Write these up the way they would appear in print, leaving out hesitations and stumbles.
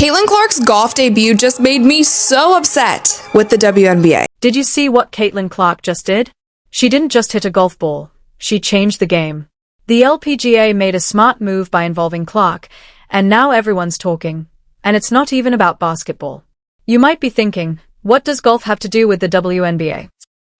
Caitlin Clark's golf debut just made me so upset with the WNBA. Did you see what Caitlin Clark just did? She didn't just hit a golf ball. She changed the game. The LPGA made a smart move by involving Clark, and now everyone's talking. And it's not even about basketball. You might be thinking, what does golf have to do with the WNBA?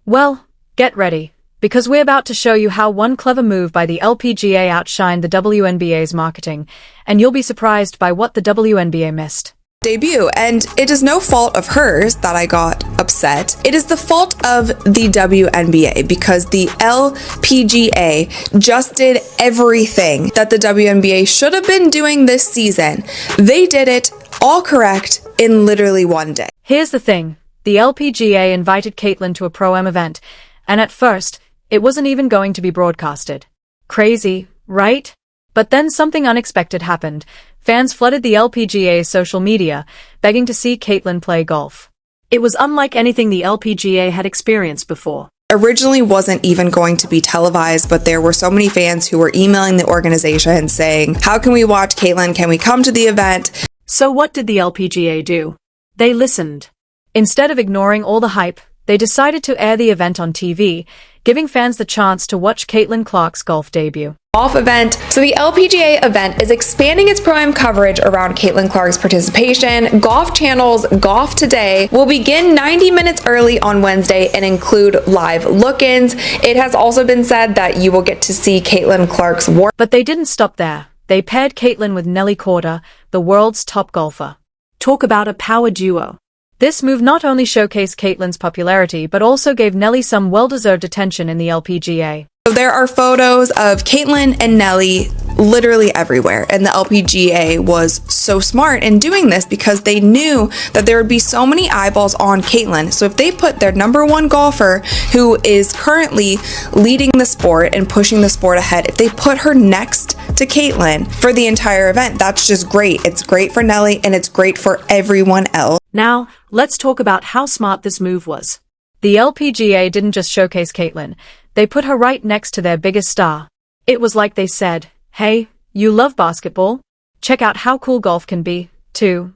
Well, get ready, because we're about to show you how one clever move by the LPGA outshined the WNBA's marketing, and you'll be surprised by what the WNBA missed. Debut, and it is no fault of hers that I got upset. It is the fault of the WNBA because the LPGA just did everything that the WNBA should have been doing this season. They did it all correct in literally one day. Here's the thing. The LPGA invited Caitlin to a Pro-Am event, and at first, it wasn't even going to be broadcasted. Crazy, right? But then something unexpected happened. Fans flooded the LPGA's social media, begging to see Caitlin play golf. It was unlike anything the LPGA had experienced before. Originally wasn't even going to be televised, but there were so many fans who were emailing the organization saying, how can we watch Caitlin? Can we come to the event? So what did the LPGA do? They listened. Instead of ignoring all the hype, they decided to air the event on TV, giving fans the chance to watch Caitlin Clark's golf debut. Golf event. So the LPGA event is expanding its Pro-Am coverage around Caitlin Clark's participation. Golf Channel's Golf Today will begin 90 minutes early on Wednesday and include live look-ins. It has also been said that you will get to see Caitlin Clark's work. But they didn't stop there. They paired Caitlin with Nelly Korda, the world's top golfer. Talk about a power duo. This move not only showcased Caitlin's popularity, but also gave Nelly some well-deserved attention in the LPGA. So there are photos of Caitlin and Nelly literally everywhere, and the LPGA was so smart in doing this because they knew that there would be so many eyeballs on Caitlin. So if they put their #1 golfer, who is currently leading the sport and pushing the sport ahead, if they put her next to Caitlin for the entire event, that's just great. It's great for Nelly and it's great for everyone else. Now, let's talk about how smart this move was. The LPGA didn't just showcase Caitlin. They put her right next to their biggest star. It was like they said, hey, you love basketball? Check out how cool golf can be, too.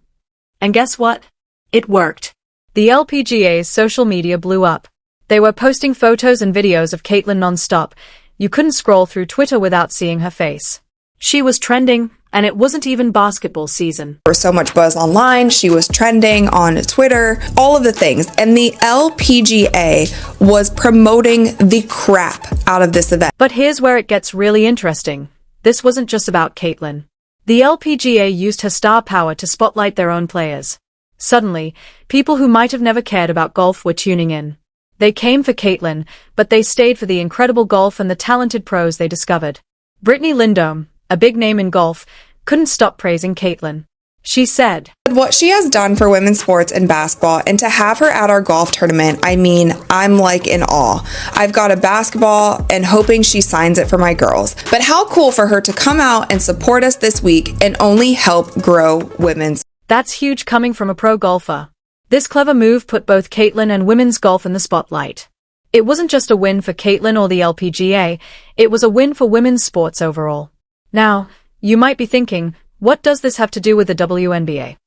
And guess what? It worked. The LPGA's social media blew up. They were posting photos and videos of Caitlin non-stop. You couldn't scroll through Twitter without seeing her face. She was trending, and it wasn't even basketball season. There was so much buzz online, she was trending on Twitter, all of the things. And the LPGA was promoting the crap out of this event. But here's where it gets really interesting. This wasn't just about Caitlin. The LPGA used her star power to spotlight their own players. Suddenly, people who might have never cared about golf were tuning in. They came for Caitlin, but they stayed for the incredible golf and the talented pros they discovered. Brittany Lindholm, a big name in golf, couldn't stop praising Caitlin. She said, what she has done for women's sports and basketball, and to have her at our golf tournament, I mean, I'm like in awe. I've got a basketball and hoping she signs it for my girls. But how cool for her to come out and support us this week and only help grow women's. That's huge coming from a pro golfer. This clever move put both Caitlin and women's golf in the spotlight. It wasn't just a win for Caitlin or the LPGA, it was a win for women's sports overall. Now, you might be thinking, what does this have to do with the WNBA?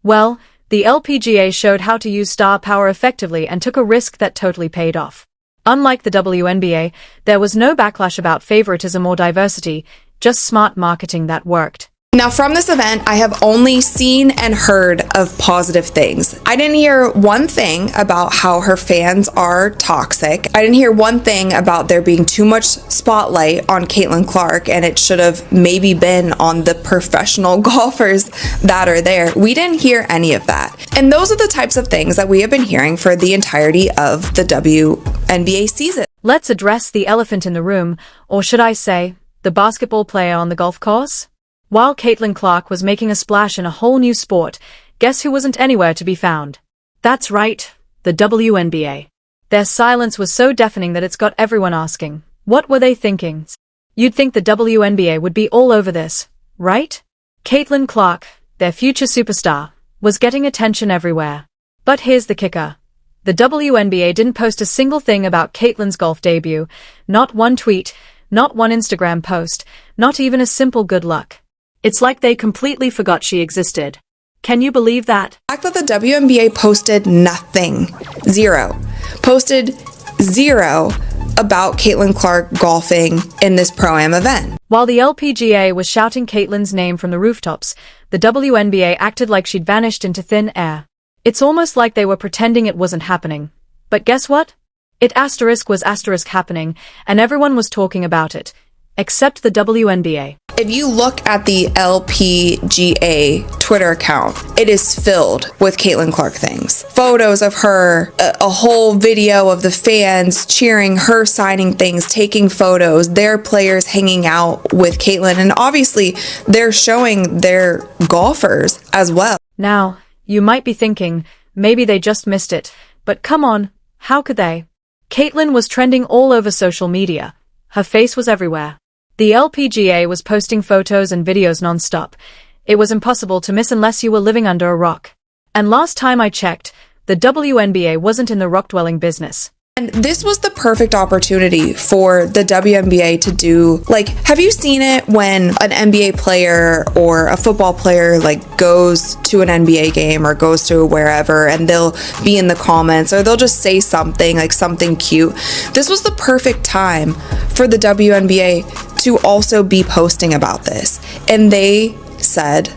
Well, the LPGA showed how to use star power effectively and took a risk that totally paid off. Unlike the WNBA, there was no backlash about favoritism or diversity, just smart marketing that worked. Now, from this event, I have only seen and heard of positive things. I didn't hear one thing about how her fans are toxic. I didn't hear one thing about there being too much spotlight on Caitlin Clark, and it should have maybe been on the professional golfers that are there. We didn't hear any of that. And those are the types of things that we have been hearing for the entirety of the WNBA season. Let's address the elephant in the room, or should I say, the basketball player on the golf course? While Caitlin Clark was making a splash in a whole new sport, guess who wasn't anywhere to be found? That's right, the WNBA. Their silence was so deafening that it's got everyone asking, what were they thinking? You'd think the WNBA would be all over this, right? Caitlin Clark, their future superstar, was getting attention everywhere. But here's the kicker. The WNBA didn't post a single thing about Caitlin's golf debut, not one tweet, not one Instagram post, not even a simple good luck. It's like they completely forgot she existed. Can you believe that? The fact that the WNBA posted nothing, posted zero about Caitlin Clark golfing in this Pro-Am event. While the LPGA was shouting Caitlin's name from the rooftops, the WNBA acted like she'd vanished into thin air. It's almost like they were pretending it wasn't happening. But guess what? It was happening, and everyone was talking about it. Except the WNBA. If you look at the LPGA Twitter account, it is filled with Caitlin Clark things. Photos of her, a whole video of the fans cheering her signing things, taking photos, their players hanging out with Caitlin, and obviously they're showing their golfers as well. Now, you might be thinking, maybe they just missed it, but come on, how could they? Caitlin was trending all over social media. Her face was everywhere. The LPGA was posting photos and videos non-stop. It was impossible to miss unless you were living under a rock. And last time I checked, the WNBA wasn't in the rock-dwelling business. And this was the perfect opportunity for the WNBA to do, have you seen it when an NBA player or a football player, goes to an NBA game or goes to wherever and they'll be in the comments or they'll just say something, something cute. This was the perfect time for the WNBA to also be posting about this. And they said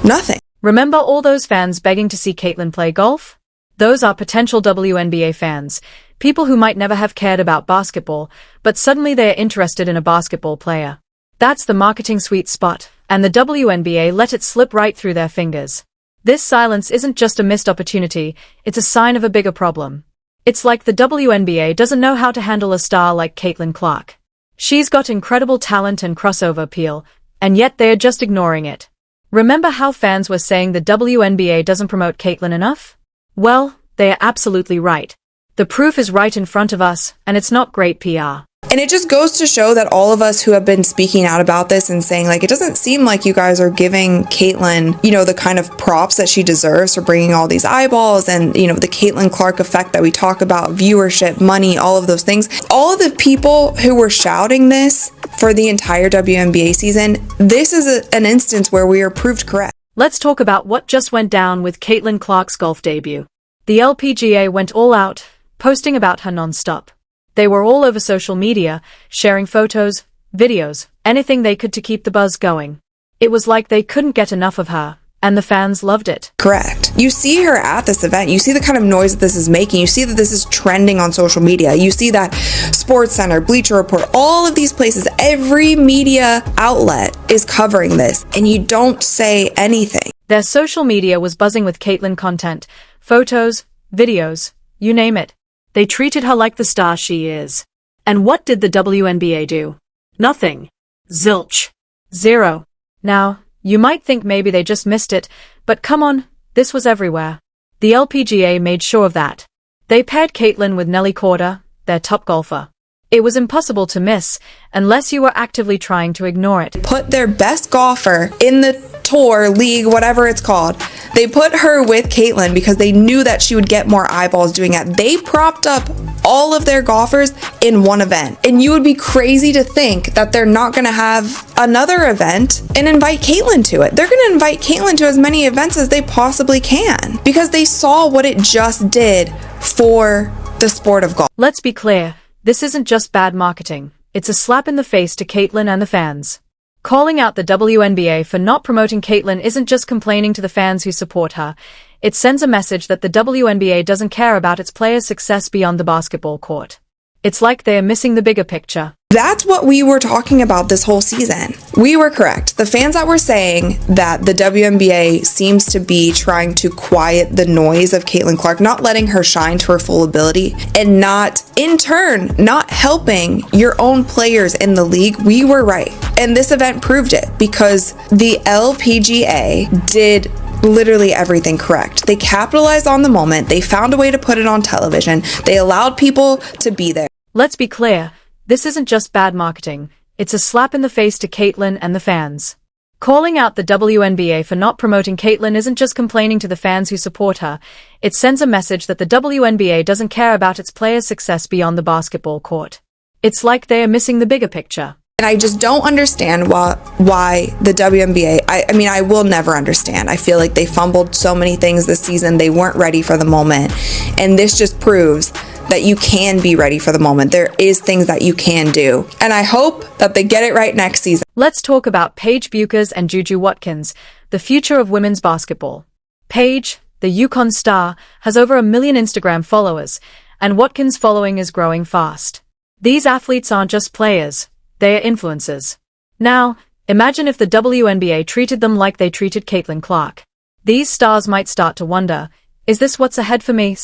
nothing. Remember all those fans begging to see Caitlin play golf? Those are potential WNBA fans. People who might never have cared about basketball, but suddenly they are interested in a basketball player. That's the marketing sweet spot, and the WNBA let it slip right through their fingers. This silence isn't just a missed opportunity, it's a sign of a bigger problem. It's like the WNBA doesn't know how to handle a star like Caitlin Clark. She's got incredible talent and crossover appeal, and yet they're just ignoring it. Remember how fans were saying the WNBA doesn't promote Caitlin enough? Well, they are absolutely right. The proof is right in front of us, and it's not great PR. And it just goes to show that all of us who have been speaking out about this and saying, it doesn't seem like you guys are giving Caitlin, the kind of props that she deserves for bringing all these eyeballs and, the Caitlin Clark effect that we talk about, viewership, money, all of those things. All of the people who were shouting this for the entire WNBA season, this is an instance where we are proved correct. Let's talk about what just went down with Caitlin Clark's golf debut. The LPGA went all out, posting about her non-stop. They were all over social media, sharing photos, videos, anything they could to keep the buzz going. It was like they couldn't get enough of her, and the fans loved it. Correct. You see her at this event. You see the kind of noise that this is making. You see that this is trending on social media. You see that SportsCenter, Bleacher Report, all of these places, every media outlet is covering this, and you don't say anything. Their social media was buzzing with Caitlin content, photos, videos, you name it. They treated her like the star she is. And what did the WNBA do? Nothing. Zilch. Zero. Now, you might think maybe they just missed it, but come on, this was everywhere. The LPGA made sure of that. They paired Caitlin with Nelly Korda, their top golfer. It was impossible to miss, unless you were actively trying to ignore it. Put their best golfer in the tour, league, whatever it's called. They put her with Caitlin because they knew that she would get more eyeballs doing it. They propped up all of their golfers in one event. And you would be crazy to think that they're not going to have another event and invite Caitlin to it. They're going to invite Caitlin to as many events as they possibly can because they saw what it just did for the sport of golf. Let's be clear. This isn't just bad marketing. It's a slap in the face to Caitlin and the fans. Calling out the WNBA for not promoting Caitlin isn't just complaining to the fans who support her. It sends a message that the WNBA doesn't care about its players' success beyond the basketball court. It's like they're missing the bigger picture. That's what we were talking about this whole season. We were correct. The fans that were saying that the WNBA seems to be trying to quiet the noise of Caitlin Clark, not letting her shine to her full ability, and not, in turn, not helping your own players in the league, we were right. And this event proved it because the LPGA did literally everything correct. They capitalized on the moment. They found a way to put it on television. They allowed people to be there. Let's be clear. This isn't just bad marketing. It's a slap in the face to Caitlin and the fans. Calling out the WNBA for not promoting Caitlin isn't just complaining to the fans who support her. It sends a message that the WNBA doesn't care about its players' success beyond the basketball court. It's like they are missing the bigger picture. And I just don't understand why the WNBA, I mean, I will never understand. I feel like they fumbled so many things this season. They weren't ready for the moment. And this just proves that you can be ready for the moment. There is things that you can do. And I hope that they get it right next season. Let's talk about Paige Bueckers and Juju Watkins, the future of women's basketball. Paige, the Yukon star, has over 1 million Instagram followers, and Watkins' following is growing fast. These athletes aren't just players. They are influencers. Now, imagine if the WNBA treated them like they treated Caitlin Clark. These stars might start to wonder, is this what's ahead for me?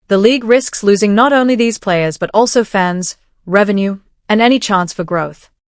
The league risks losing not only these players but also fans, revenue, and any chance for growth.